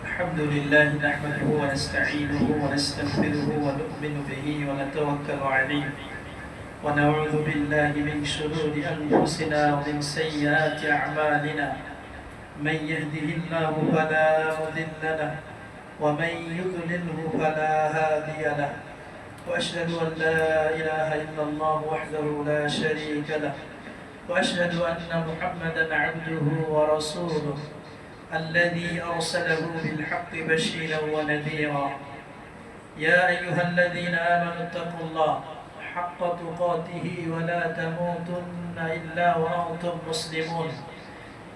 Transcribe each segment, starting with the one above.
الحمد لله نحمده ونستعينه ونستغفره ونؤمن به ونتوكل عليه ونعوذ بالله من شرور أنفسنا ومن سيئات أعمالنا من يهده الله فلا مضل له ومن يضلله فلا هادي له وأشهد أن لا إله إلا الله وحده لا شريك له وأشهد أن محمدا عبده ورسوله الذي أرسله بالحق بشيرا ونذيرا يا أيها الذين آمنوا اتقوا الله حق تقاته ولا تموتن إلا وأنتم مسلمون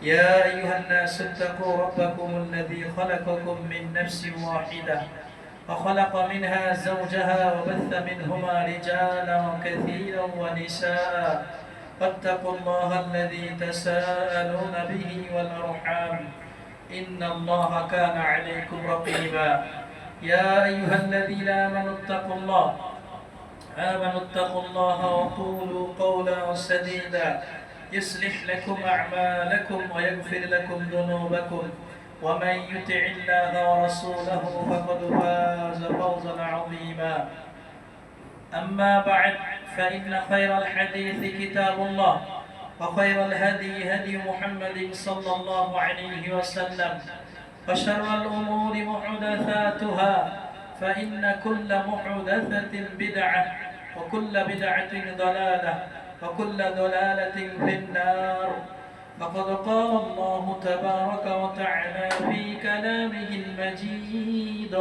يا أيها الناس اتقوا ربكم الذي خلقكم من نفس واحدة وخلق منها زوجها وبث منهما رجالا كثيرا ونساء فاتقوا الله الذي تساءلون به والأرحام إن الله كان عليكم رقيبا يا أيها الذين آمنوا اتقوا الله وقولوا قولا سديدا يصلح لكم أعمالكم ويغفر لكم ذنوبكم ومن يطع الله ورسوله فقد فاز فوزا عظيما أما بعد فإن خير الحديث كتاب الله وخير الهدي هدي محمد صلى الله عليه وسلم وشر الأمور محدثاتها فإن كل محدثة بدعة وكل بدعة ضلالة وكل ضلالة في النار فقد قال الله تبارك وتعالى في كلامه المجيد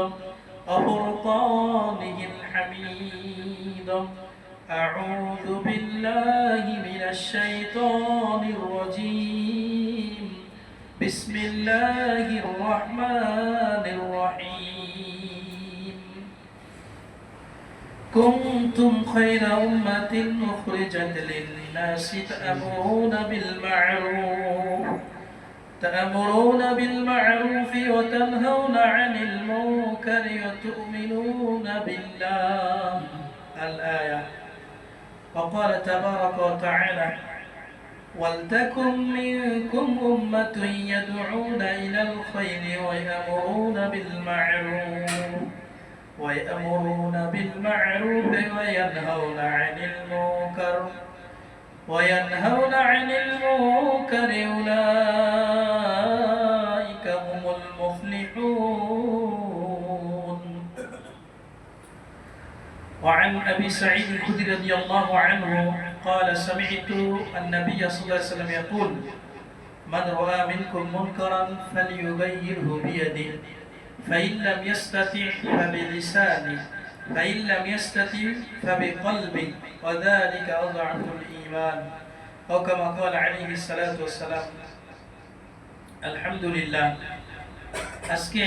وفرقانه الحميد أعوذ بالله من الشيطان الرجيم بسم الله الرحمن الرحيم كنتم خير أمة أخرجت للناس تأمرون بالمعروف وتنهون عن المنكر وتؤمنون بالله الآية وقال تبارك وتعالى ولتكن منكم أمة يدعون إلى الخير ويأمرون بالمعروف وينهون عن المنكر أولئك هم المفلحون وعن أبي سعيد الخدري رضي الله عنه قال سمعت النبي صلى الله عليه وسلم يقول من رأى منكم منكرا فليغيره بيده فإن لم يستطع فبلسانه فإن لم يستطع فبقلبه وذلك أضعف الإيمان أو كما قال عليه الصلاة والسلام الحمد لله আজকে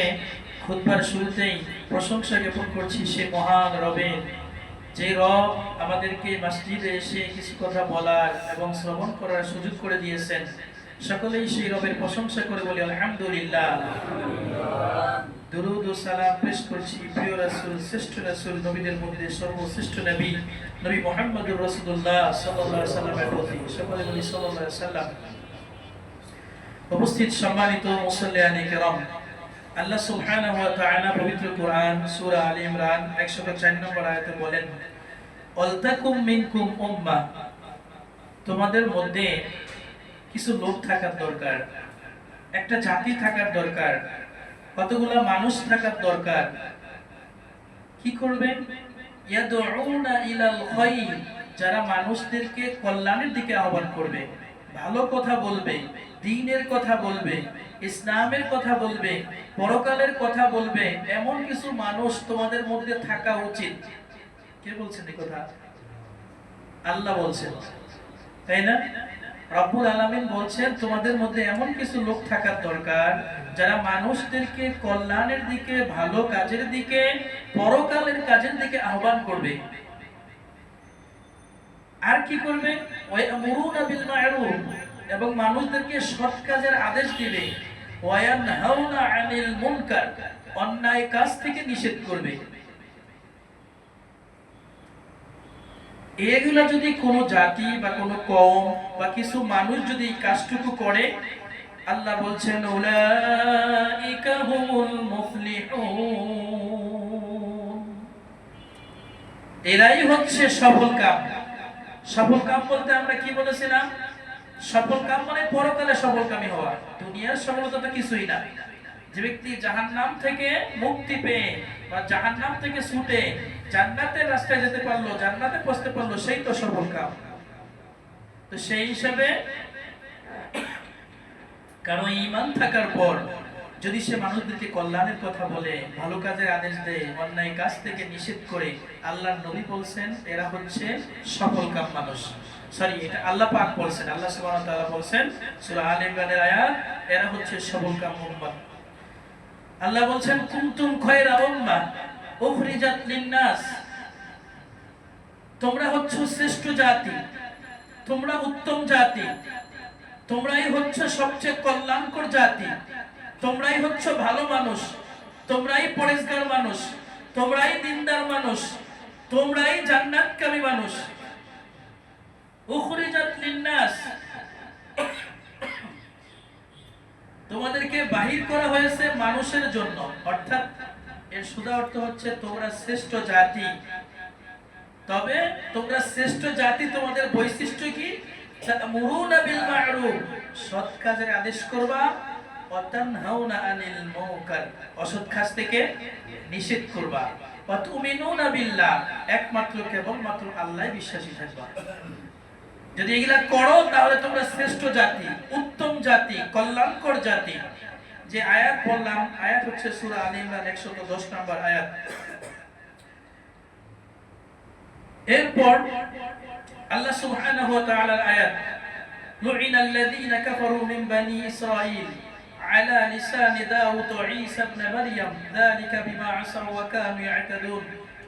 খুতবার শুরুতেই প্রশংসা জ্ঞাপন করছি সে মহান রবের যে রব আমাদেরকে মসজিদে এসে কিছু কথা বলার এবং শ্রবণ করার সুযোগ করে দিয়েছেন সকলেই সেই রবের প্রশংসা করে বলি আলহামদুলিল্লাহ দুরূদ ও সালাম পেশ করছি প্রিয় রাসূল শ্রেষ্ঠ রাসূল নবীদের মধ্যে সর্বশ্রেষ্ঠ নবী মুহাম্মদুর রাসূলুল্লাহ সাল্লাল্লাহু আলাইহি ওয়াসাল্লামের প্রতি সকলে বলি সাল্লাল্লাহু আলাইহি ওয়াসাল্লাম উপস্থিত সম্মানিত মুসল্লিয়ানে কিরাম আল্লাহ সুবহানাহু ওয়া তাআলা পবিত্র কোরআন সূরা আলে ইমরান 104 নম্বর আয়াতে বলেন ওয়ালতাকুম মিনকুম উম্মাহ তোমাদের মধ্যে কিছু লোক থাকার দরকার একটা জাতি থাকার দরকার কতগুলো মানুষ থাকার দরকার কি করবে ইয়াদউনা ইলাল খায়র যারা মানুষদেরকে কল্যাণের দিকে আহ্বান করবে ভালো কথা বলবে দ্বীনের কথা বলবে ইসলামের কথা বলবে পরকালের কথা বলবে এমন কিছু মানুষ তোমাদের মধ্যে থাকা উচিত কে বলছেন এই কথা আল্লাহ বলছেন তাই না রব্বুল আলামিন বলছেন তোমাদের মধ্যে এমন কিছু লোক থাকার দরকার যারা মানুষদেরকে কল্যাণের দিকে ভালো কাজের দিকে পরকালের কাজের দিকে আহ্বান করবে আর কি করবে ওয়ায়ামুরুনা বিল মা'রুফ এবং মানুষদেরকে সৎ কাজের আদেশ দিবে ওয়ায়ানহাউনা আনিল মুনকার অন্যায় কাজ থেকে নিষেধ করবে এগুলা যদি কোনো জাতি বা কোনো কওম বা কিছু মানুষ যদি এই কাজটুকু করে, আল্লাহ বলছেন উলাইকা হুমুল মুফলিহুন, এরাই হচ্ছে সফল কাম। সফল কাম বলতে আমরা কি বলেছিলাম? সফল কাম মানে পরকালে সফলকামী হওয়া, দুনিয়ার সফলতা তো কিছুই না। যে ব্যক্তি জাহান্নাম থেকে মুক্তি পেয়ে বা জাহান্নাম থেকে ছুটে জান্নাতের রাস্তায় যেতে পারলো, জান্নাতে পৌঁছতে পারলো, সেই তো সফল কাম। তো সেই হিসাবে কারণ ঈমান থাকার পর যদি সে মানুষদেরকে কল্যাণের কথা বলে, ভালো কাজের আদেশ দেয়, অন্যায় কাজ থেকে নিষেধ করে, আল্লাহর নবী বলছেন এরা হচ্ছে সফলকাম মানুষ। সরি, এটা আল্লাহ পাক বলছেন, আল্লাহ সুবহানাহু ওয়া তাআলা বলছেন সূরা আলে ইমরানের আয়াত, এরা হচ্ছে সফলকাম উম্মাহ। আল্লাহ বলছেন কুনতুম খায়রা উম্মাহ উখরিজাত লিন-নাস, তোমরা হচ্ছে শ্রেষ্ঠ জাতি, তোমরা উত্তম জাতি, তোমরাই হচ্ছে সবচেয়ে কল্যাণকর জাতি, তোমরাই হচ্ছে ভালো মানুষ, তোমরাই পরেশগার মানুষ, তোমরাই দিনদার মানুষ, তোমরাই জান্নাতকামী মানুষ। উখরিজাত লিন-নাস, তোমাদেরকে বাহির করা হয়েছে মানুষের জন্য, অর্থাৎ এর সোজা অর্থ হচ্ছে তোমরা শ্রেষ্ঠ জাতি। তবে তোমরা শ্রেষ্ঠ জাতি, তোমাদের বৈশিষ্ট্য কি? তা'মুরুনা বিল মা'রুফ, সৎ কাজের আদেশ করবা, ওয়া তানহাউনা আনিল মুনকার, অসৎ কাজ থেকে নিষেধ করবা, ওয়া তু'মিনুনা বিল্লাহ, একমাত্র কেবলমাত্র আল্লাহই বিশ্বাসী থাকবা। যদি এগুলা করো তাহলে তোমরা শ্রেষ্ঠ জাতি, উত্তম জাতি, কল্যাণকর জাতি। যে আয়াত বললাম, আয়াত হচ্ছে সূরা আলে ইমরান 110 নম্বর আয়াত। এরপর আল্লাহ সুবহানাহু ওয়া তাআলার আয়াত, লুইনাল্লাযীনা কাফারু মিন বানি ইসরাঈল আলা লিসানি দাউদ ওয়া ঈসা ইবনে মারইয়াম যালিকা বিমা আসাউ ওয়া কানু ইয়াতাদুন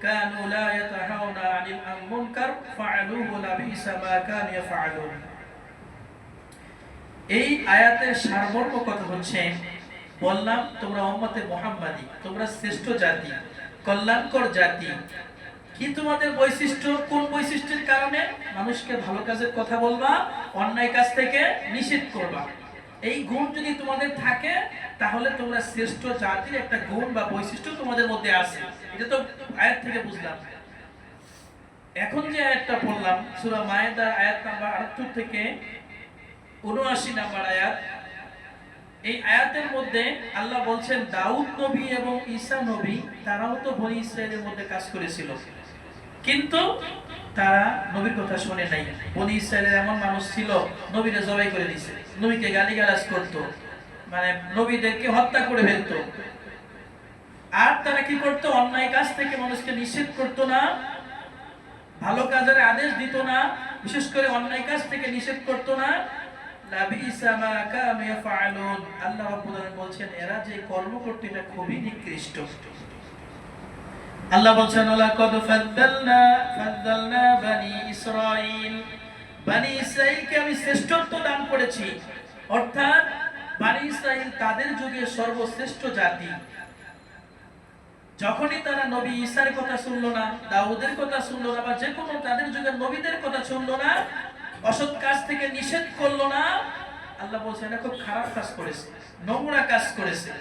কানু লা ইয়াতাহাউনা আনিল মুনকার ফাআলুহু লাবিসা মা কানু ইয়াফআলুন। এই আয়াতের সারমর্ম কথা হচ্ছে, বললাম তোমরা উম্মতে মুহাম্মাদি, তোমরা শ্রেষ্ঠ জাতি, কল্যাণকর জাতি। কি তোমাদের বৈশিষ্ট্য? কোন বৈশিষ্ট্যের কারণে? মানুষকে ভালো কাজের কথা বলবা, অন্যায় কাজ থেকে নিষেধ করবা। এই গুণ যদি তোমাদের থাকে তাহলে তোমরা শ্রেষ্ঠ জাতির একটা গুণ বা বৈশিষ্ট্য তোমাদের মধ্যে আছে। এটা তো আয়াত থেকে বুঝলাম। এখন যে আয়াতটা পড়লাম সূরা মায়েদার আয়াত নাম্বার 78 থেকে 79 নাম্বার আয়াত, এই আয়াতের মধ্যে আল্লাহ বলছেন দাউদ নবী এবং ঈসা নবী তারাও তো বনি ইসরাইলের মধ্যে কাজ করেছিল, কিন্তু তারা নবীর কথা শুনে নাই। বনি ইসরাইলের এমন মানুষ ছিল নবীকে জবাই করে দিয়েছে, নবীকে গালিগালাজ করত, মানে নবীদেরকে হত্যা করে ফেলতো। আর তারা কি করতো? অন্যায় কাজ থেকে মানুষকে নিষেধ করতো না, ভালো কাজের আদেশ দিত না, বিশেষ করে অন্যায় কাজ থেকে নিষেধ করতো না। লাবিসা মা কানু ইয়াফআলুন, আল্লাহ রাব্বুল আলামিন বলছেন এরা যে কর্ম করত এটা খুবই নিকৃষ্ট। আল্লাহ বলছেন লাকাদ ফাদ্দালনা বানি ইসরাঈল, বানি ইসরাঈলকে আমি শ্রেষ্ঠত্ব দান করেছি, অর্থাৎ বানি ইসরাঈল তাদের যুগে সর্বশ্রেষ্ঠ জাতি। যখনই তারা নবী ঈসার কথা শুনলো না, দাউদের কথা শুনলো না, বা যে কোনো তাদের যুগের নবীদের কথা শুনলো না, অসৎ কাজ থেকে নিষেধ করলো না, আল্লাহ বলছেন এটা খুব খারাপ কাজ করেছে, নোংরা কাজ করেছে।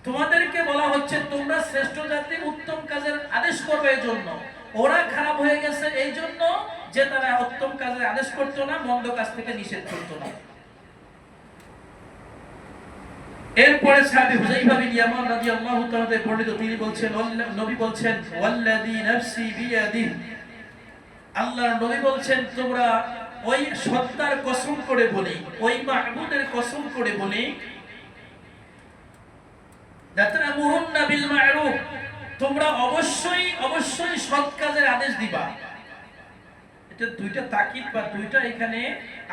তোমাদেরকে বলা হচ্ছে তোমরা শ্রেষ্ঠ জাতি, উত্তম কাজের আদেশ করবে, এই জন্য ওরা খারাপ হয়ে গেছে এই জন্য যে তারা উত্তম কাজের আদেশ করতো না, মন্দ কাজ থেকে নিষেধ করতো না। এরপরে সাহাবী হুযায়ফা বিন ইয়ামান রাদিয়াল্লাহু তাআলা বর্ণিত, তিনি বলছেন নবী বলছেন ওয়াল্লাযী নাফসি বিয়াদিহি, আল্লাহর নবী বলছেন তোমরা ওই সত্তার কসম করে বলি, ওই মাহবুবের কসম করে বলি, লাতা'মুরুন্না বিল মা'রুফ, তোমরা অবশ্যই অবশ্যই সৎ কাজের আদেশ দিবা। এটা দুইটা তাকিদ বা দুইটা এখানে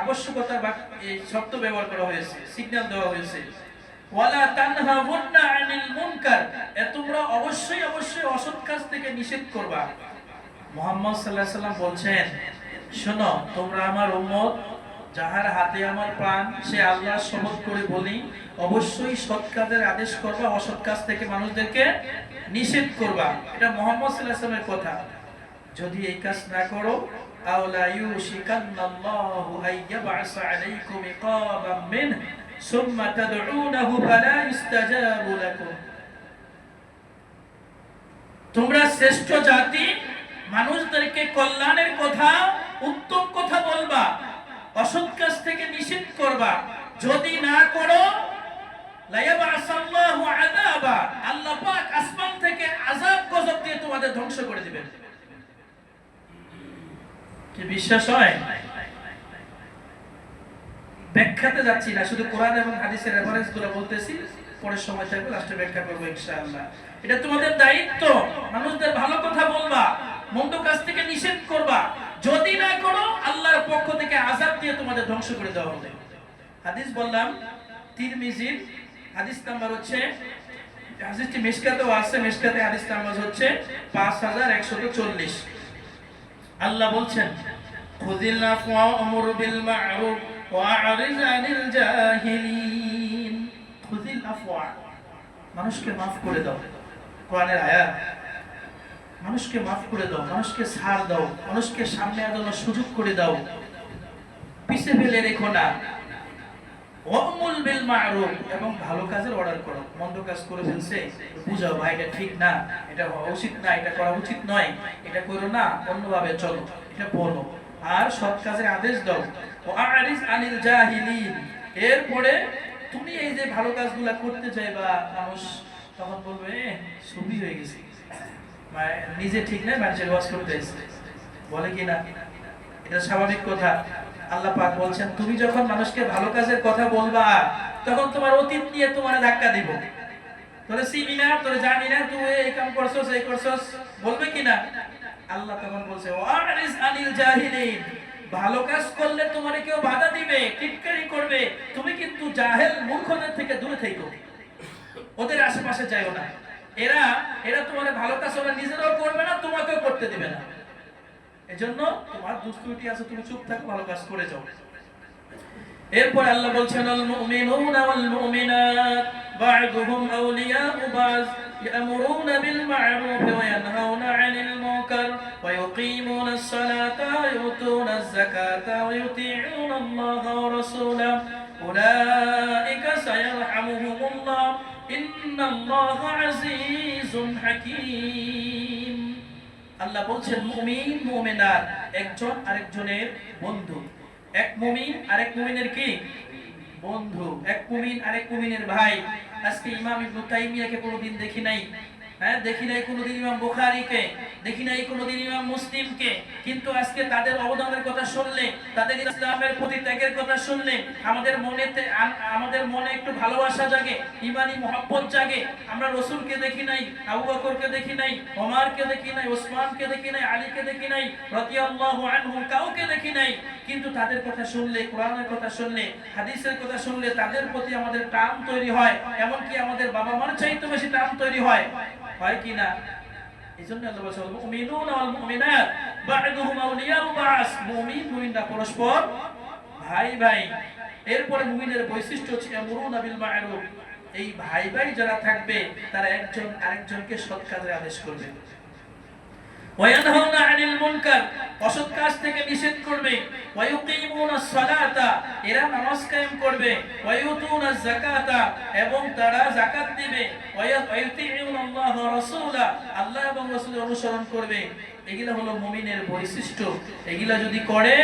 আবশ্যকতা বা শব্দ ব্যবহার করা হয়েছে, সিগন্যাল দেওয়া হয়েছে। ওয়ালা তানহাউন্না আনিল মুনকার, তোমরা অবশ্যই অবশ্যই অসৎ কাজ থেকে নিষেধ করবা। মুহাম্মদ সাল্লাল্লাহু আলাইহি ওয়াসাল্লাম বলছেন শোনো, তোমরা আমার উম্মত, যাহার হাতে আমার প্রাণ, সে আল্লাহর শপথ করে বলি অবশ্যই সৎ কাজের আদেশ করবা, অসৎ কাজ থেকে মানুষদেরকে নিষেধ করবা। এটা মুহাম্মদ সাল্লাল্লাহু আলাইহি ওয়াসাল্লামের কথা। যদি এই কাজ না করো আওলা ইউশিকান্নাল্লাহু আইয়াবআসা আলাইকুম ইকাবাম মিন সুম্মা তাদউনাহু ফালা ইস্তাজাবু লাকুম। তোমরা শ্রেষ্ঠ জাতি, মানুষদেরকে কল্যাণের কথা, উত্তম কথা বলবা, অসৎ কাজ থেকে নিষেধ করবা। যদি না করো লায়াবআসাল্লাহু আযাবা, আল্লাহ পাক আসমান থেকে আযাব গজব দিয়ে তোমাদের ধ্বংস করে দিবেন। কি বিশ্বাস হয়? ব্যাখ্যাতে যাচ্ছি না, শুধু কোরআন এবং হাদিসের রেফারেন্স গুলো বলতেছি, পরে সময় থাকবে লাস্টে ব্যাখ্যা করব ইনশাআল্লাহ। এটা তোমাদের দায়িত্ব, মানুষদের ভালো কথা বলবা, মন্দ কাজ থেকে নিষেধ করবা। যদি না করো আল্লাহর পক্ষ থেকে আযাব দিয়ে তোমাদের ধ্বংস করে দেওয়া হবে। হাদিস বললাম তিরমিজির হাদিস নাম্বার হচ্ছে, হাদিসটি মিশকাতেও আছে, মিশকাতে হাদিস নাম্বার হচ্ছে 5140। আল্লাহ বলছেন খুযিল আফওয়া ওয়া'মুর বিল মা'রুফ ওয়া'রিজ আনিল জাহিলিন। খুযিল আফওয়া, মানুষকে মাফ করে দাও, কোরআনের আয়াত। মানুষকে মাফ করে দাও, মানুষকে ছাড় দাও, মানুষকে সামনে আগানোর সুযোগ করে দাও, পিছে ফেলে রেখো না। ওয়া'মুর বিল মা'রুফ, এবং ভালো কাজের অর্ডার করো। মন্দ কাজ করে ফেলছে, বুঝাও ভাই এটা ঠিক না, এটা হওয়া উচিত না, এটা করা উচিত নয়, এটা করো না, অন্যভাবে চলো, এটা বলো। আর সৎ কাজের আদেশ দাও। ওয়া'রিজ আনিল জাহিলিন, এরপরে তুমি এই যে ভালো কাজগুলো করতে চাইবা, মানুষ তখন বলবে সুবি হয়ে গেছে, নিজে ঠিক নাই, মানুষের ওয়াজ করতে এসেছে, বলে কি না? এটা স্বাভাবিক কথা। আল্লাহ পাক বলছেন তুমি যখন মানুষকে ভালো কাজের কথা বলবা, তখন তোমার অতীত নিয়ে তোমার ধাক্কা দিব। তোরে চিনি না, তোরে জানি না, তুই এই কাম করছস, এই করছস, বলবে কি না? আল্লাহ তখন বলছে ওয়ারিস আনিল জাহিলিন, ভালো কাজ করলে তোমারে কেউ বাধা দিবে, টিটকারি করবে, তুমি কিন্তু জাহেল মূর্খদের থেকে দূরে থেকো, ওদের আশেপাশে যাইও না। এরা এরা তোমার ভালো কাজ ওরা নিজেরাও করবে না, তোমাকেও করতে দিবে না। এজন্য তোমার দুষ্কৃতি আছে, তুমি চুপ থাকো, ভালো কাজ করে যাও। এরপর আল্লাহ বলছেন আল মুমিনুনা ওয়াল মুমিনাত বা'দুহুম আউলিয়াউ বা'দ ইয়ামুরুনা বিল মা'রুফ ওয়া ইয়ানহাউনা 'আনিল মুনকার ওয়া ইউকিমুনাস সালাতা ওয়া ইউতুনাজ যাকাতা ওয়া ইউতি'উনা আল্লাহা ওয়া রাসূলাহু উলাইকা সায়ারহামুহুমুল্লাহ ইন্নাল্লাহা আজিজুন হাকীম। আল্লাহ বলছেন মুমিন মুমিনাত একজন আরেকজনের বন্ধু। এক মুমিন আরেক মুমিনের কি বন্ধু, এক মুমিন আরেক মুমিনের ভাই। আজকে ইমাম ইবনে তাইমিয়াকে কোনোদিন দেখি নাই, দেখি নাই কোনোদিন ইমাম বুখারীকে, দেখি নাই কোনোদিন ইমাম মুসলিমকে, কিন্তু আজকে তাদের অবদানের কথা শুনলে, তাদের ইসলামের প্রতি ত্যাগের কথা শুনলে আমাদের মনে একটু ভালোবাসা জাগে, ঈমানি মহব্বত জাগে। আমরা রাসূলকে দেখি নাই, আবু বকরকে দেখি নাই, ওমরকে দেখি নাই, ওসমানকে দেখি নাই, আলীকে দেখি নাই, রাদিয়াল্লাহু আনহুম কাউকে দেখি নাই, কিন্তু তাদের কথা শুনলে, কোরআনের কথা শুনলে, হাদিসের কথা শুনলে তাদের প্রতি আমাদের টান তৈরি হয়, এমনকি আমাদের বাবা মার চাইতে বেশি টান তৈরি হয় কি না? এইজন্য আল্লাহ বলেছেন মুমিনুনা ওয়াল মুমিনাত বা'দুহুম আউলিয়াউ বা'দ, মুমিন মুমিনরা পরস্পর ভাই ভাই। এরপরে মুমিনের বৈশিষ্ট্য হচ্ছে ইয়ামুরুনা বিল মা'রুফ, এই ভাই ভাই যারা থাকবে তারা একজন আরেকজনকে সৎ কাজের আদেশ করবে। ওয়া ইয়ানহাউনা আনিল মুনকার, অসৎ কাজ থেকে নিষেধ করবে। ওয়া ইউকিমুনাস সালাতা, এরা নামাজ কায়েম করবে। ওয়া ইউতুনাজ যাকাতা, এবং তারা যাকাত দিবে। ওয়া ইউতিউনা আল্লাহ ওয়া রাসূলা, আল্লাহ এবং রাসূলের অনুসরণ করবে। এগুলা হলো মুমিনের বৈশিষ্ট্য। এগুলা যদি করে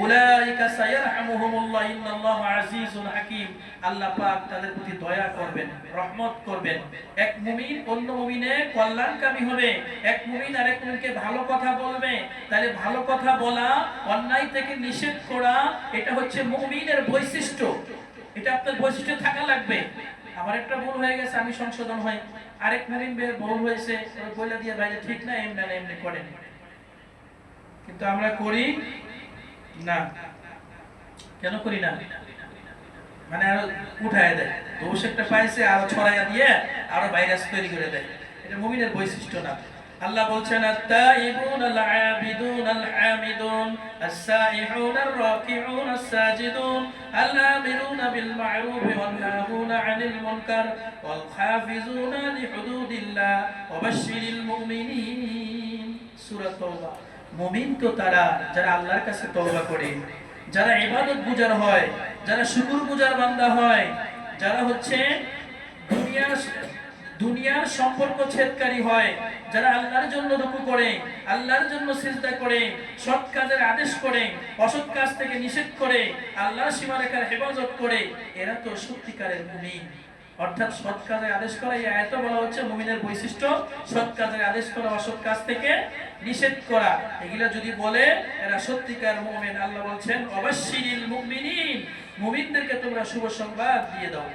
উলাইকা সায়ারহামুহুমুল্লাহ ইন্নাল্লাহা আজিজুন হাকীম, আল্লাহ পাক তাদের প্রতি দয়া করবেন, রহমত করবেন। এক মুমিন অন্য মুমিনের কল্যাণকামী হবে, এক মুমিন আরেক মুমিনকে ভালো কথা বলবে। তাহলে ভালো কথা বলা, অন্যায় থেকে নিষেধ করা, এটা হচ্ছে মুমিনের বৈশিষ্ট্য। এটা আপনার বৈশিষ্ট্য থাকা লাগবে। আমার একটা ভুল হয়ে গেছে, আমি সংশোধন হই, আরেক মুমিন ভুল হয়েছে, ওই বলে দিয়ে ভাই ঠিক না, এমনি না এমনি করেন, কিন্তু আমরা করি না। কেন করি না? মানে আরো উঠায় দেয়, দোষ একটা পাইছে আরো ছড়াইয়া দিয়ে আরো ভাইরাস তৈরি করে দেয়। এটা মুমিনের বৈশিষ্ট্য না। আল্লাহ বলছেন আত-তাইবুন আল-আবিদুন আল-হামিদুন আস-সাইহুন আর-রাকিউন আস-সাজিদুন আল-আমিরুনা বিল মা'রুফ ওয়ান-নাহুনা আনিল মুনকার ওয়াল-হাফিজুনা লিহুদুদিল্লাহ ওয়া বাশশিরিল মুমিনিন। সূরা তাওবা। মুমিন তো তারা যারা আল্লাহর কাছে তওবা করে, যারা ইবাদত গুজার হয়, যারা শুকর গুজার বান্দা হয়, যারা হচ্ছে দুনিয়ার সম্পর্ক ছেদকারী হয়, যারা আল্লাহর জন্য রুকু করে, আল্লাহর জন্য সিজদা করে, সৎ কাজের আদেশ করে, অসৎ কাজ থেকে নিষেধ করে, আল্লাহর সীমারেখার হেফাজত করে, এরা তো সত্যিকারের মুমিন। অর্থাৎ সৎ কাজের আদেশ করা, এই আয়াতে বলা হচ্ছে মুমিনের বৈশিষ্ট্য সৎ কাজের আদেশ করা, অসৎ কাজ থেকে নিষেধ করা। এগুলা যদি বলে এরা সত্যিকার মুমিন। আল্লাহ বলছেন অবাশশিরিল মুমিনিন, মুমিনদেরকে তোমরা শুভ সংবাদ দিয়ে দাও।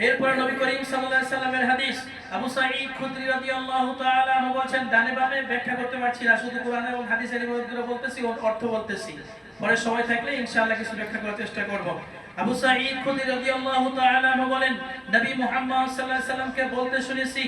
এরপর নবী করিম সাল্লাল্লাহু আলাইহি সাল্লামের হাদিস, আবু সাঈদ খুদরি রাদিয়াল্লাহু তাআলা আনহু বলেন, ডানে বামে ব্যাখ্যা করতে পারছি না, শুধু কোরআন এবং হাদিসের ইবাদতগুলো বলতেছি, অর্থ বলতেছি। পরে সময় থাকলে ইনশাআল্লাহ কিছু ব্যাখ্যা করার চেষ্টা করব। আবু সাঈদ খুদরি রাদিয়াল্লাহু তাআলা আনহু বলেন, নবী মুহাম্মদ সাল্লাল্লাহু আলাইহি সাল্লামকে বলতে শুনেছি,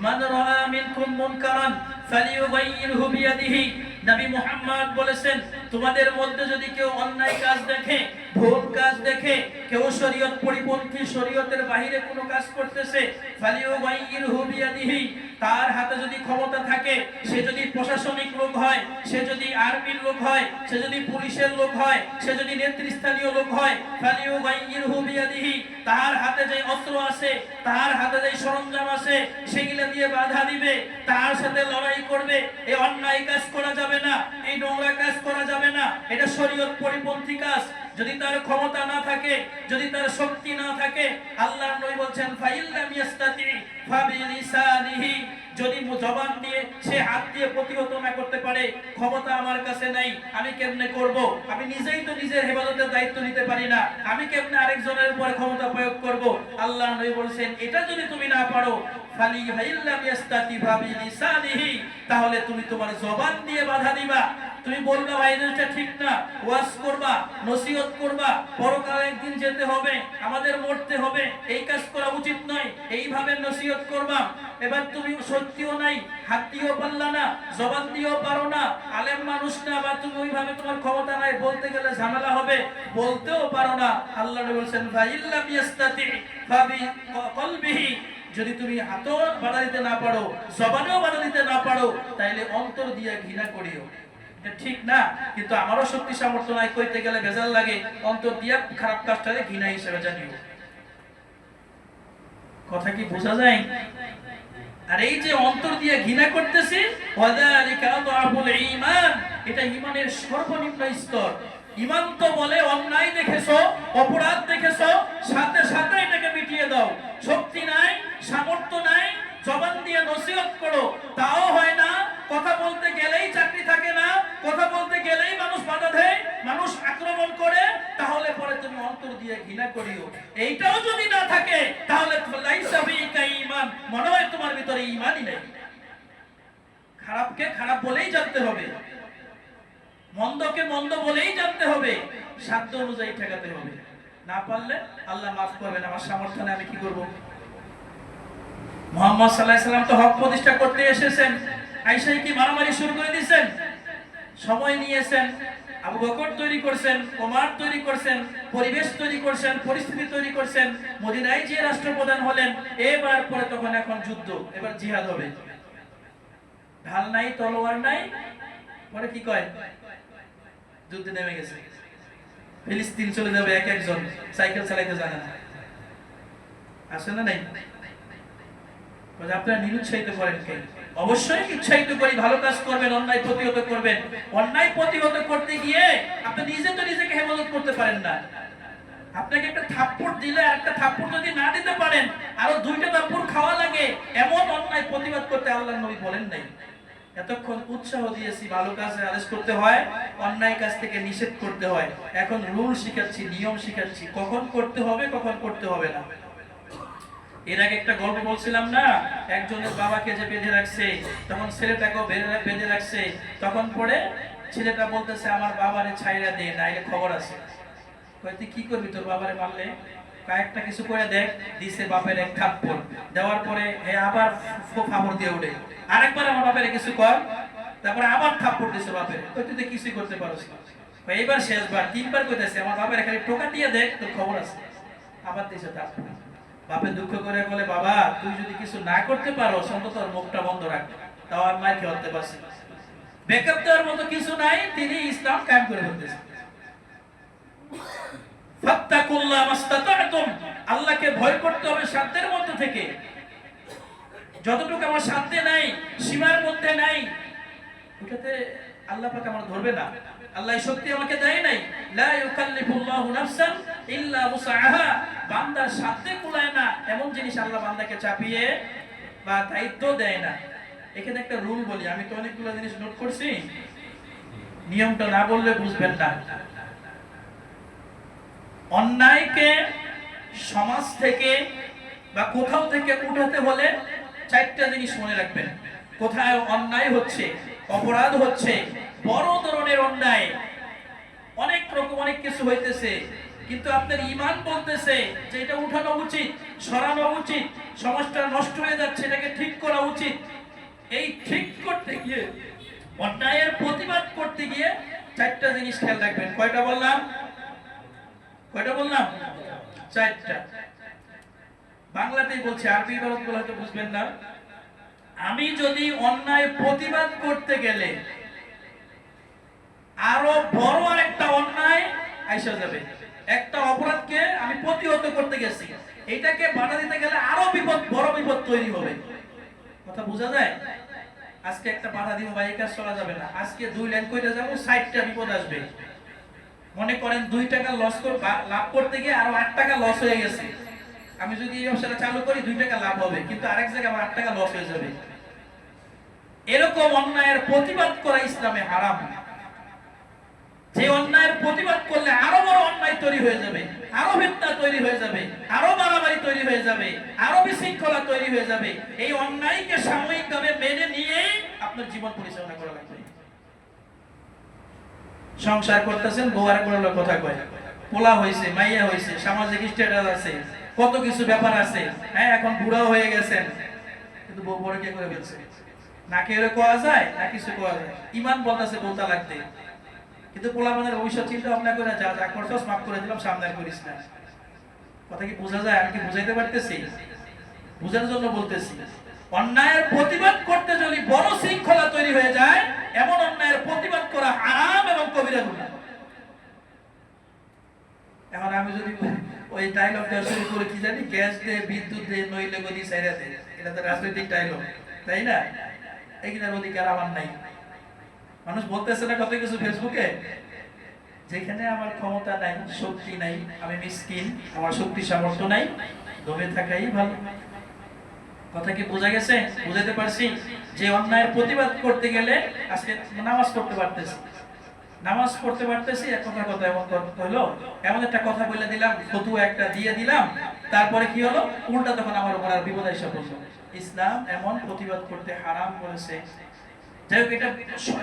মান রাআ মিনকুম মুনকারান ফালিয়ুগাইয়িরহু বিয়াদিহি। নবী মুহাম্মদ বলেছেন, তোমাদের মধ্যে যদি কেউ অন্যায় কাজ দেখে, ভুল কাজ দেখে, কেউ শরীয়ত পরিপন্থী, শরীয়তের বাইরে কোনো কাজ করতেছে, ফালিয়ুগাইয়িরহু বিয়াদিহি, তার হাতে যদি ক্ষমতা থাকে, সে যদি প্রশাসনিক লোক হয়, সে যদি আর্মির লোক হয়, সে যদি পুলিশের লোক হয়, সে যদি নেতৃস্থানীয় লোক হয়, ফালিয়ুগাইয়িরহু বিয়াদিহি, তার হাতে যে অস্ত্র আছে, তার হাতে যে সরঞ্জাম আছে, সেগুলা দিয়ে বাধা দিবে, তার সাথে লড়াই করবে। এই অন্যায় কাজ করা যাবে না, এই নোংরা কাজ করা যাবে না, এটা শরীয়ত পরিপন্থী কাজ। যদি তার ক্ষমতা না থাকে, যদি তার শক্তি না থাকে, আল্লাহর নবী বলছেন ফাইল্লাম ইয়াস্তাতি ফাবিলিসানিহি, যদি জবান দিয়ে সে হাত দিয়ে প্রতিহত না করতে পারে, ক্ষমতা আমার কাছে নাই, আমি কেমনে করব? আমি নিজেই তো নিজের হেফাজতের দায়িত্ব নিতে পারি না, আমি কেমনে আরেকজনের উপর ক্ষমতা প্রয়োগ করব? আল্লাহর নবী বলেন, এটা যদি তুমি না পারো, ফালিহাইল্লাম ইয়াস্তাতি ফাবিলিসানিহি, তাহলে তুমি তোমার জবান দিয়ে বাধা দিবা। তুমি বলবা ভাই এটা ঠিক না, ওয়াজ করবা, নসিহত করবা, পরকালে একদিন যেতে হবে, আমাদের মরতে হবে, এই কাজ করা উচিত নয়, এইভাবে নসিহত করবা। এবার তুমি সত্যিও নাই, হাত দিয়েও পারলা না, জবান দিয়েও পারো না, আলেম মানুষ না, বা তুমি ওইভাবে তোমার ক্ষমতা নাই, বলতে গেলে ঝামেলা হবে, বলতেও পারো না। আল্লাহ বলছেন ফাইল্লাম ইয়াস্তাতি ফাবি কলবিহি, যদি তুমি হাতও বাধা দিতে না পারো, জবানেও বাধা দিতে না পারো, তাইলে অন্তর দিয়ে ঘৃণা করিও। ঠিক না, কিন্তু আমারও শক্তি সামর্থ্য নাই, কইতে গেলে ভেজাল লাগে, অন্তর দিয়ে খারাপ কাজটারে ঘৃণা হিসেবে জানিও। কথা কি বোঝা যায়? আর এই যে অন্তর দিয়ে ঘৃণা করতেছি, ওয়াযালিকা আযাবুল ঈমান, এটা ঈমানের সর্বনিম্ন স্তর। ঈমান তো বলে অন্যায় দেখেছো, অপরাধ দেখেছো, সাথে সাথে এটাকে মিটিয়ে দাও। শক্তি নাই, সামর্থ্য নাই, জবান দিয়ে নসিহত করো, তাও হয় না। কথা বলতে গেলেই চাকরি থাকে না, কথা বলতে গেলেই মানুষ বাধা দেয়, মানুষ আক্রমণ করে, তাহলে পরে তুমি অন্তর দিয়ে ঘৃণা করিও। এইটাও যদি না থাকে, তাহলে লাইসা বিকা ঈমান, মনে হয় তোমার ভিতরে ঈমানই নেই। খারাপকে খারাপ বলেই জানতে হবে, মন্দকে মন্দ বলেই জানতে হবে, সাধ্য অনুযায়ী ঠেকাতে হবে। না পারলে আল্লাহ মাফ করবেন, আমার সামর্থ্য নেই, আমি কি করব? মুহাম্মদ সাল্লাল্লাহু আলাইহি সাল্লাম তো হক প্রতিষ্ঠা করতে এসেছেন, আয়েশা কি মারামারি শুরু করে দিয়েছেন? সময় নিয়েছেন, আবু বকর তৈরি করছেন, ওমর তৈরি করছেন, পরিবেশ তৈরি করছেন, পরিস্থিতি তৈরি করছেন, মদিনায় যে রাষ্ট্রপ্রধান হলেন, এবার পরে তখন এখন যুদ্ধ, এবার জিহাদ হবে। ঢাল নাই, তলোয়ার নাই, পরে কি কয়? যুদ্ধে নেমে গেছে। ফিলিস্তিন চলে যাবে এক একজন, সাইকেল চালাইতে জানে না, আছে না নাই? আপনারা নিরুৎসাহিত করেন কে? অবশ্যই উৎসাহিত করি, ভালো কাজ করবেন, অন্যায় প্রতিহত করবেন। অন্যায় প্রতিহত করতে গিয়ে আপনি নিজে তো নিজেকে হেফাজত করতে পারেন না। আপনাকে একটা থাপ্পড় দিলে একটা থাপ্পড় যদি না দিতে পারেন, আরো দুইটা থাপ্পড় খাওয়া লাগে, এমন অন্যায় প্রতিবাদ করতে আল্লাহর নবী বলেন নাই। এতক্ষণ উৎসাহ দিয়েছি, ভালো কাজে আদেশ করতে হয়, অন্যায় কাজ থেকে নিষেধ করতে হয়। এখন রুল শিখাচ্ছি, নিয়ম শিখাচ্ছি, কখন করতে হবে, কখন করতে হবে না। এর আগে একটা গল্প বলছিলাম না, একজনের বাবাকে যে বেঁধে রাখছে, তখন ছেলেটাকেও বেঁধে রাখছে, তখন পরে ছেলেটা বলতেছে আমার বাবারে ছাইরা দে, নাইলে খবর আছে। তুই কি করবি, তোর বাবারে মারলে? কয়েকটা কিছু করে দেখ, দিছে বাপের এক থাপ্পড়, দেওয়ার পরে আবার ফাপড় দিয়ে উঠে, আরেকবার আমার বাপের কিছু কর, তারপরে আবার থাপ্পড় দিছে বাপের, তুই তো কিছুই করতে পারছিস না। এইবার শেষবার, তিনবার কইতেছে আমার বাপের খালি টোকা দিয়ে দেখ, তোর খবর আছে। আবার দিছে থাপ্পড়। বাপে দুঃখ করে বলে, বাবা তুই যদি কিছু না করতে পারো, অন্তত তোর মুখটা বন্ধ রাখ, তাও আর মার খেয়ে হতে পারছি। ব্যাকআপ দেওয়ার মতো কিছু নাই, তিনি ইসলাম কায়েম করে ফেলতেছেন। ফাত্তাকুল্লাহ মাস্তাতা'তুম, আল্লাহকে ভয় করতে হবে সাধ্যের মধ্যে থেকে। যতটুকু আমার সাধ্যে নাই, সীমার মধ্যে নাই, ওটাতে আল্লাহ পাক আমার ধরবে না। আল্লাহ এই শক্তি আমাকে দেয় নাই। লা ইউকাল্লিফুল্লাহু নাফসান ইল্লা উসআহা, বান্দার সাধ্যে কুলায় না এমন জিনিস আল্লাহ বান্দাকে চাপিয়ে বা দায়িত্ব দেয় না। এখানে একটা রুল বলি, আমি তো অনেকগুলো জিনিস নোট করছি, নিয়মটা না বললে বুঝবেন না। অন্যায়কে সমাজ থেকে বা কোথাও থেকে উঠাতে হলে চারটা জিনিস মনে রাখবেন। কোথায় অন্যায় হচ্ছে, অপরাধ হচ্ছে, বড় ধরনের অন্যায়, অনেক রকম অনেক কিছু হইতেছে, কিন্তু আপনার ঈমান বলতেছে যে এটা উঠানো উচিত, সরানো উচিত, সমাজটা নষ্ট হয়ে যাচ্ছে, এটাকে ঠিক করা উচিত। এই ঠিক করতে গিয়ে, অন্যায়ের প্রতিবাদ করতে গিয়ে চারটা জিনিস খেয়াল রাখবেন। কয়টা বললাম? কয়টা বললাম? চারটা। বাংলাতেই বলছি, আরবি ইবারতগুলো হয়তো বুঝবেন না। আমি যদি অন্যায় প্রতিবাদ করতে গেলে আরো বড় আরেকটা অন্যায় আইসা যাবে। একটা অপরাধকে আমি প্রতিহত করতে গেছি, এটাকে বাধা দিতে গেলে আরো বিপদ, বড় বিপদ তৈরি হবে। কথা বোঝা যায়? আজকে একটা বাধা দিব, ভাই এই কাজ চলা যাবে না, আজকে 2 লাইন কইতে যাব, 60টা বিপদ আসবে। মনে করেন 2 টাকা লস করে লাভ করতে গিয়ে আরো 8 টাকা লস হয়ে গেছে। আমি যদি এই ব্যবসাটা চালু করি 2 টাকা লাভ হবে, কিন্তু আরেক জায়গায় আমার 8 টাকা লস হয়ে যাবে। এরকম অন্যায়ের প্রতিবাদ করা ইসলামে হারাম। যে অন্যায়ের প্রতিবাদ করলে আরো বড় অন্যায় তৈরি হয়ে যাবে, আরো ফিতনা তৈরি হয়ে যাবে, আরো মারামারি তৈরি হয়ে যাবে, আরো বিশৃঙ্খলা তৈরি হয়ে যাবে। এই অন্যায়কে সাময়িকভাবে মেনে নিয়ে আপনার জীবন পরিচালনা করা লাগবে। সংসার করতেছেন, বউয়ার করে কথা কয়, পোলা হইছে, মাইয়া হইছে, সামাজিক স্ট্যাটাস আছে, কত কিছু ব্যাপার আছে। হ্যাঁ, এখন বুড়াও হয়ে গেছেন, কিন্তু বউ বড় কে করে ফেলছে। না কেউ কোয়া যায়, না কিছু কোয়া যায়। ঈমান বলতেছে বউ তালাক দে, কিন্তু পোলাপানের ভবিষ্যৎ চিন্তা ভাবনা করে যা যা করছস মাফ করে দিলাম, সামনে আর করিস না। কথা কি বোঝা যায়? আমি কি বুঝাইতে পারতেছি? বুঝার জন্য বলতেছি। অন্যায়ের প্রতিবাদ করতে যদি বড় শৃঙ্খলা তৈরি হয়ে যায়, এমন অন্যায়ের প্রতিবাদ করা হারাম এবং কবিরা গুনাহ। এখন আমি যদি ওই ডায়লগটা শুরু করে, কি জানি, গ্যাস দে, বিদ্যুৎ দে, নইলে গদি ছাইরা দে, এটা তো রাজনৈতিক ডায়লগ, তাই না? এইগুলোর অধিকার আমার নাই। মানুষ বলতেছে না কত কিছু ফেসবুকে, যেখানে আমার ক্ষমতা নাই, শক্তি নাই, আমি মিসকিন, আমার শক্তি সামর্থ্য নাই, দমে থাকাই ভালো। কথা কি বোঝা গেছে? বুঝাতে পারছি? যে অন্যায়ের প্রতিবাদ করতে গেলে আজকে নামাজ পড়তে পারতেছি, নামাজ পড়তে পারতেছি, এক কথা কথা এমন হলো, এমন একটা কথা বলে দিলাম, ফতুয়া একটা দিয়ে দিলাম, তারপরে কি হলো, উল্টা তখন আমার উপর আর বিপদ এসে পড়লো। ইসলাম এমন প্রতিবাদ করতে হারাম করেছে। যাই হোক, এটা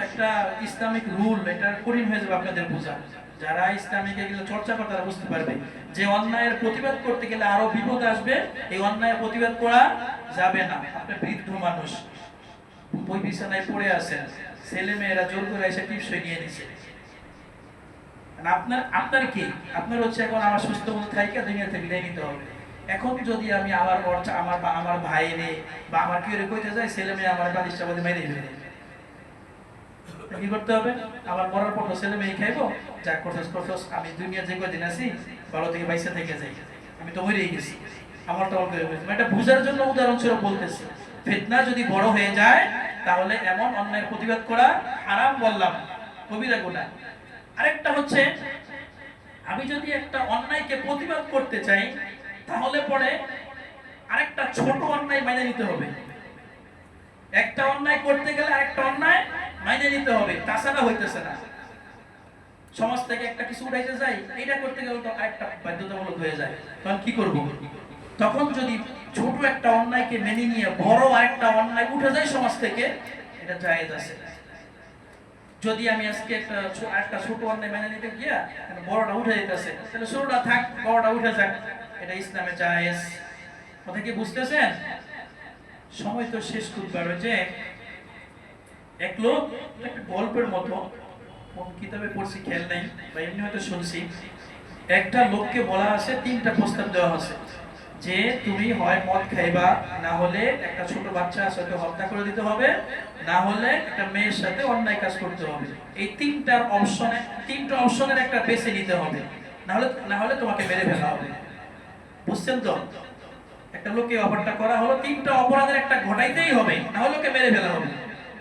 একটা ইসলামিক রুল, এটা কঠিন হয়ে যাবে আপনাদের বোঝা। যারা ইসলামিক এগুলো চর্চা করে তারা বুঝতে পারবে যে অন্যায়ের প্রতিবাদ করতে গেলে আরো বিপদ আসবে, এই অন্যায়ের প্রতিবাদ করা যাবে না। আপনি বৃদ্ধ মানুষ, বই বিছানায় পড়ে আছেন, ছেলে মেয়েরা জোর করে এসে টিপসই নিয়ে নিছে, আপনার আপনার কি? আপনার হচ্ছে এখন আমার সুস্থ মতো থাইকা দুনিয়াতে বিদায় নিতে হবে। এখন যদি আমি আমার আমার ভাইরে বা আমার কেউ কইতে যাই, ছেলে মেয়ে আমার বালিশটা বলে মেরে ফেলে, কি করতে হবে? আমার মরার পর ছেলে মেয়ে খাইবো, যা করছস করছস, আমি দুনিয়া যে কয়দিন আছি ভালো থেকে বাইসা থেকে যাই, আমি তো মরেই গেছি, আমার তো করে বলছি। এটা বুঝার জন্য উদাহরণস্বরূপ বলতেছি। ফিতনা যদি বড় হয়ে যায়, তাহলে এমন অন্যায়ের প্রতিবাদ করা হারাম বললাম, কবিরা গুনাহ। আরেকটা হচ্ছে, আমি যদি একটা অন্যায়কে প্রতিবাদ করতে চাই, তাহলে পরে আরেকটা ছোট অন্যায় মেনে নিতে হবে। একটা অন্যায় করতে গেলে আরেকটা অন্যায় মেনে নিতে হবে, তাছাড়া হইতেছে না। সমাজ থেকে একটা কিছু উঠাইতে যাই, এটা করতে গেলে তো আরেকটা বাধ্যতামূলক হয়ে যায়, তখন কি করব? তখন যদি ছোট একটা অন্যায়কে মেনে নিয়ে বড় আরেকটা অন্যায় উঠে যায় সমাজ থেকে, এটা জায়েজ আছে। যদি আমি আজকে একটা ছোট অন্যায় মেনে নিতে গিয়া বড়টা উঠে যেতেছে, তাহলে ছোটটা থাক, বড়টা উঠে যাক, এটা ইসলামে জায়েজ। কথা কি বুঝতেছেন? সময় তো শেষ করতে পারবে। যে এক লোক, একটা গল্পের মতো, কোন কিতাবে পড়ছি খেয়াল নাই, বা এমনি হয়তো শুনছি, একটা লোককে বলা আছে, 3টা প্রস্তাব দেওয়া আছে যে তুমি হয় মদ খাইবা, না হলে একটা ছোট বাচ্চা সাথে হত্যা করে দিতে হবে, না হলে একটা মেয়ের সাথে অন্যায় কাজ করতে হবে। এই তিনটা অপশনের একটা বেছে নিতে হবে, না হলে তোমাকে মেরে ফেলা হবে। বুঝছেন তো? একটা লোককে অপরাধটা করা হলো, তিনটা অপরাধের একটা ঘটাইতেই হবে, না হলে ওকে মেরে ফেলা হবে।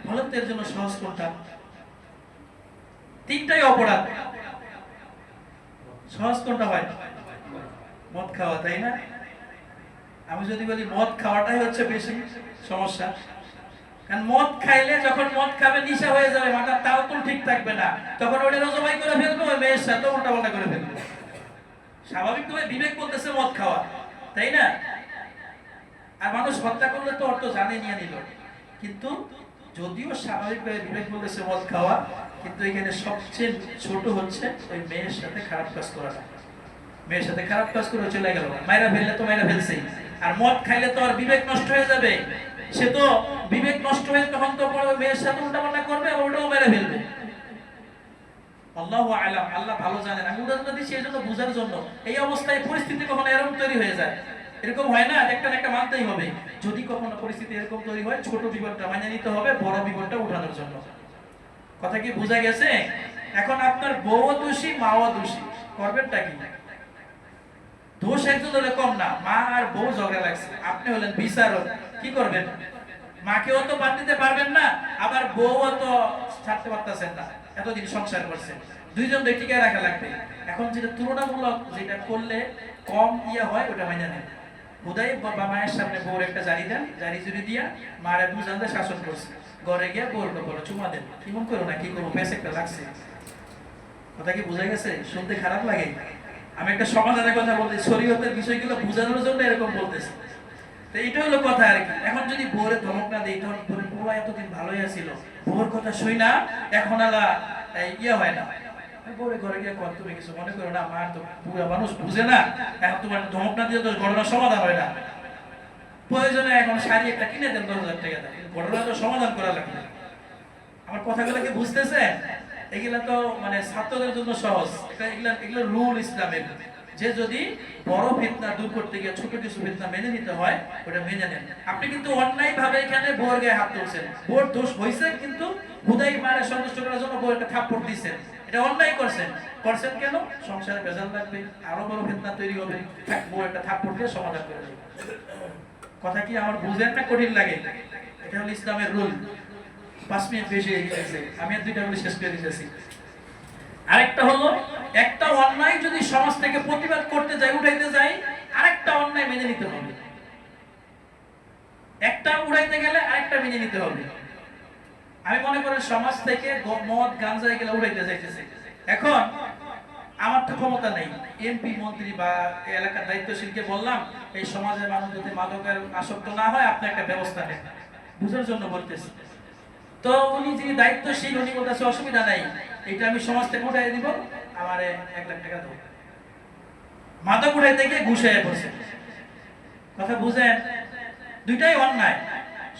বলেন তো এর জন্য সহজ কোনটা? তিনটাই অপরাধ, সহজ কোনটা হয়? মদ খাওয়া, তাই না? আমি যদি বলি মদ খাওয়াটাই হচ্ছে বেশি সমস্যা, কারণ মদ খাইলে, যখন মদ খাবে নিশা হয়ে যাবে, মাথার তাল তো ঠিক থাকবে না, তখন ওটা রজবাই করে ফেলবে, ওই মেয়ের সাথে উল্টা পাল্টা করে ফেলবে। স্বাভাবিকভাবে বিবেক বলতেছে মদ খাওয়া, তাই না? আর মানুষ হত্যা করলে তো অর্থ জানে নিয়ে নিল, কিন্তু যদিও স্বাভাবিকভাবে বিবেক বলতেছে মদ খাওয়া, কিন্তু এখানে সবচেয়ে ছোট হচ্ছে ওই মেয়ের সাথে খারাপ কাজ করাটা। মেয়ের সাথে খারাপ কাজ করে চলে গেল, মাইরা ফেললে তো মাইরা ফেলছেই, আর মদ খাইলে তো আর বিবেক নষ্ট হয়ে যাবে। সে তো বিবেক নষ্ট হয়ে তখন তো পরে মেয়ের সাথে উল্টাপাল্টা করবে, আর ওটাও মেরে ফেলবে। আল্লাহু আ'লাম, আল্লাহ ভালো জানেন। আমি উদাহরণ দিচ্ছি এই জন্য বোঝার জন্য। এই অবস্থায় পরিস্থিতি কখনো এরকম তৈরি হয়ে যায়, এরকম হয় না, একটা না একটা মানতেই হবে। যদি কখনো পরিস্থিতি এরকম তৈরি হয়, ছোট বিপদটা মানে নিতে হবে বড় বিপদটা উঠানোর জন্য। কথা কি বোঝা গেছে? এখন আপনার বউও দোষী, মাও দোষী, করবেনটা কি? দোষ একজন হলে কম না, মা আর বউ ঝগড়া লাগছে, আপনি হলেন বিচারক, কি করবেন? মাকেও তো বাদ দিতে পারবেন না, আবার বউও তো ছাড়তে পারতেছেন না, এতদিন সংসার করছেন, দুইজন টিকে রাখা লাগবে। এখন যেটা তুলনামূলক, যেটা করলে কম ইয়ে হয়, ওটা মাইনা নেন। হুদাই বাবা মায়ের সামনে বউর একটা জারি দেন, জারি জুড়ি দিয়া মারা বুঝান যে শাসন করছে, ঘরে গিয়ে বউর বলো চুমা দেন, কেমন করো না, কি করবো, বেশ একটা লাগছে। কথা কি বোঝা গেছে? শুনতে খারাপ লাগে? আমি একটা সমাধানের কথা বলতে, শরীয়তের বিষয়গুলো বোঝানোর জন্য এরকম বলতেছি। তো এটা হলো কথা আর কি। এখন যদি বউরে ধমক না দেই, তখন বউরা এতদিন ভালোই আছিল, বউর কথা শুই না, এখন আলা ইয়ে হয় না। বউরে ঘরে গিয়ে কর, তুমি কিছু মনে করো না, মার তো বুড়া মানুষ বুঝে না, এখন তোমার ধমক না দিয়ে তো ঘটনার সমাধান হয় না। প্রয়োজনে এখন শাড়ি একটা কিনে দেন 10,000 টাকা দেন, ঘটনা তো সমাধান করা লাগবে। আমার কথাগুলো কি বুঝতেছেন? এগুলা তো মানে ছাত্রদের জন্য সহজ, এগুলো রুল ইসলামের, যে যদি বড় ফিতনা দূর করতে গিয়ে ছোট কিছু ফিতনা মেনে নিতে হয়, ওটা মেনে নেন। আপনি কিন্তু অন্যায় ভাবে এখানে বউর গায়ে হাত তুলছেন, বউর দোষ হয়েছে, কিন্তু হুদাই মায়ের সন্তুষ্ট করার জন্য বউ একটা থাপ্পড় দিচ্ছেন, এটা অন্যায় করছেন। কেন? সংসারে ভেজাল লাগবে, আরো বড় ফিতনা তৈরি হবে, বউ একটা থাপ্পড় দিয়ে সমাধান করে দেবে। কথা কি আমার বুঝেন না কঠিন লাগে? এটা হলো ইসলামের রুল। 5 মিনিট বেশি হয়ে গেছে, আমি আর দুইটা বলে শেষ করে দিতেছি। আরেকটা হলো, একটা অন্যায় যদি সমাজ থেকে প্রতিবাদ করতে যাই, উঠাইতে যাই, আরেকটা অন্যায় মেনে নিতে হবে। একটা উঠাইতে গেলে আরেকটা মেনে নিতে হবে। আমি মনে করি সমাজ থেকে মদ গাঁজা এগুলো উঠাইতে যাইতেছে, এখন আমার তো ক্ষমতা নেই, এমপি মন্ত্রী বা এলাকার দায়িত্বশীলকে বললাম এই সমাজের মানুষ যদি মাদকের আসক্ত না হয়, আপনি একটা ব্যবস্থা নেন, বুঝার জন্য বলতেছি। তো উনি যিনি দায়িত্বশীল, উনি বলতেছে অসুবিধা নাই, এটা আমি সমাজ থেকে উঠাই দিব, আমারে 1 লাখ টাকা দেবো। মাদক উঠাইতে গিয়ে ঘুষ হয়ে পড়ছে। কথা বুঝেন? দুইটাই অন্যায়।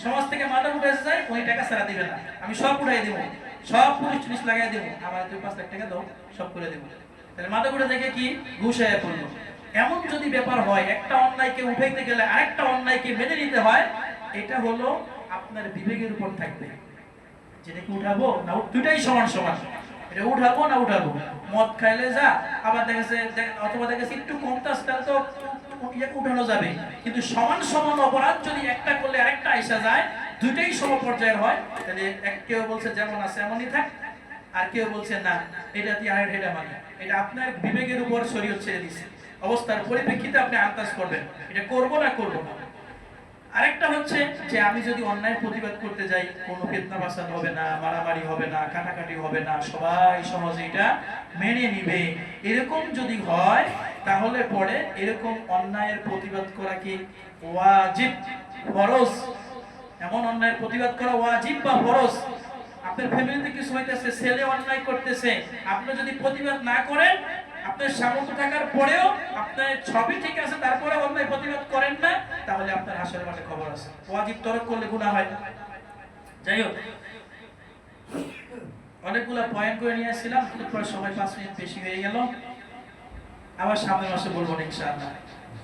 সমাজ থেকে মাদক উঠাইতে যায়, উনি টাকা ছাড়া দিবে না, আমি সব উঠাই দিব, সব পুলিশ লাগাই দিব, আমার 2-5 লাখ টাকা দাও, সব করে দেবো। তাহলে মাদক উঠাইতে গিয়ে কি ঘুষ হয়ে পড়লো। এমন যদি ব্যাপার হয়, একটা অন্যায়কে উঠাইতে গেলে আরেকটা অন্যায়কে মেনে নিতে হয়, এটা হলো আপনার বিবেকের উপর থাকবে, যেটা কি উঠাবো না, দুটাই সমান সমান, এটা উঠাবো না উঠাবো। মদ খাইলে যা, আবার দেখেছে অথবা দেখেছে একটু কমতাস, তাহলে তো উঠানো যাবে, কিন্তু সমান সমান অপরাধ যদি একটা করলে আরেকটা আইসা যায়, দুইটাই সমপর্যায়ের হয়, তাহলে কেউ বলছে যেমন আছে এমনই থাক, আর কেউ বলছে না এটা দিয়ে আর এটা মানে, এটা আপনার বিবেকের উপর শরীয়ত ছেড়ে দিচ্ছে। অবস্থার পরিপ্রেক্ষিতে আপনি আন্দাজ করবেন এটা করবো না করবো না। আরেকটা হচ্ছে যে আমি যদি অন্যায় প্রতিবাদ করতে যাই, কোনো ফিতনা ফাসাদ হবে না, মারামারি হবে না, কাটাকাটি হবে না, সবাই সহজে এটা মেনে নিবে, এরকম যদি হয়, তাহলে পরে এরকম অন্যায়ের প্রতিবাদ করা কি ওয়াজিব, ফরজ? এমন অন্যায়ের প্রতিবাদ করা ওয়াজিব বা ফরজ? আপনার ফ্যামিলিতে কিছু হইতেছে, ছেলে অন্যায় করতেছে, আপনি যদি প্রতিবাদ না করেন, আপনার সামর্থ্য থাকার পরেও আপনার সবই ঠিক আছে, তারপরে অন্যায় প্রতিবাদ করেন না, তাহলে আপনার হাসরের মাঠে খবর আছে। ওয়াজিব তরক করলে গুনাহ হয়। যাই হোক, অনেকগুলো পয়েন্ট করে নিয়ে আসছিলাম, কিন্তু সময় 5 মিনিট বেশি হয়ে গেল, আবার সামনের মাসে বলবো ইনশাআল্লাহ।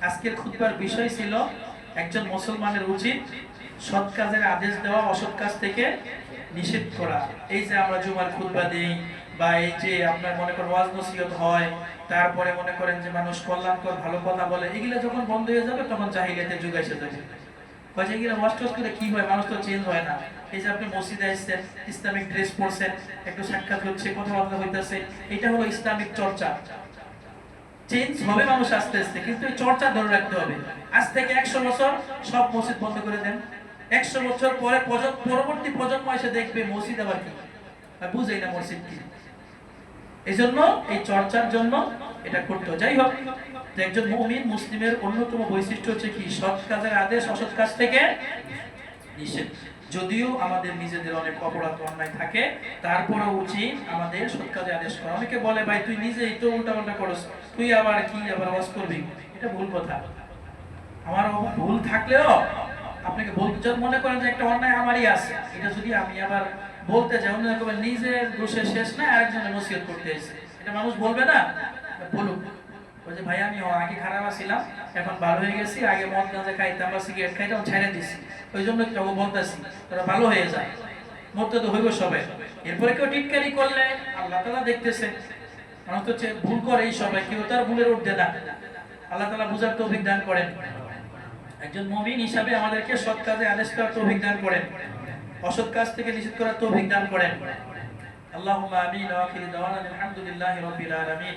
আজকের খুতবার বিষয় ছিল একজন মুসলমানের উচিত সৎ কাজের আদেশ দেওয়া, অসৎ কাজ থেকে নিষেধ করা। এই যে আমরা জুমার খুতবা দেই বা এই যে আপনার মনে করেন ওয়াজ নসিহত হয়, তারপরে মনে করেন যে মানুষ কল্যাণকর ভালো কথা বলে, এগুলো যখন বন্ধ হয়ে যাবে তখন জাহিলিয়াতের যুগ এসে যাবে। কাজে এগুলো ওয়াজ টোয়াজ করে কি হয়, মানুষ তো চেঞ্জ হয় না। এই যে আপনি মসজিদে আসছেন, ইসলামিক ড্রেস পরছেন, একটু সাক্ষাৎ হচ্ছে, কথাবার্তা হইতেছে, এটা হলো ইসলামিক চর্চা। চেঞ্জ হবে মানুষ আস্তে আস্তে, কিন্তু এই চর্চা ধরে রাখতে হবে। আজ থেকে 100 বছর সব মসজিদ বন্ধ করে দেন, 100 বছর পরে পরবর্তী প্রজন্ম এসে দেখবে মসজিদ আবার কি, বুঝেই না মসজিদ কি। এই জন্য এই চর্চার জন্য এটা করতে হয়। যাই হোক, একজন মুমিন মুসলিমের অন্যতম বৈশিষ্ট্য হচ্ছে কি, সৎ কাজের আদেশ, অসৎ কাজ থেকে নিষেধ। যদিও আমাদের নিজেদের অনেক অপরাধ অন্যায় থাকে, তারপরেও উচিত আমাদের সৎ কাজে আদেশ করা। অনেকে বলে ভাই তুই নিজেই তো উল্টাপাল্টা করছ, তুই আবার কি আবার ওয়াজ করবি, এটা ভুল কথা। আমার ভুল থাকলেও আপনাকে বলতে, যদি মনে করেন যে একটা অন্যায় আমারই আছে, এটা যদি আমি আবার বলতে যাই, অন্য রকমের নিজের দোষে শেষ না, আরেকজনের নসিহত করতে এসে, এটা মানুষ বলবে না? বলুক, বলছে ভাই আমি আগে খারাপ ছিলাম, এখন ভালো হয়ে গেছি, আগে মদ গাঁজা খাইতাম বা সিগারেট খাইতাম, ছেড়ে দিছি, ওই জন্য কেউ বলতেছি তারা ভালো হয়ে যায়। মরতে তো হইব সবাই। এরপরে কেউ টিটকারি করলে আল্লাহ তাআলা দেখতেছে, মানুষ তো ভুল করে এই সবাই, কেউ তার ভুলের ঊর্ধ্বে না। আল্লাহ তাআলা বুঝার তৌফিক দান করেন। একজন মুমিন হিসাবে আমাদেরকে সৎ কাজে আদেশ করার তৌফিক দান করেন, অসৎ কাজ থেকে নিষেধ করার তৌফিক দান করেন। আল্লাহুম্মা আমিন ওয়া আখিরু দাওয়ানা আলহামদুলিল্লাহি রাব্বিল আলামিন।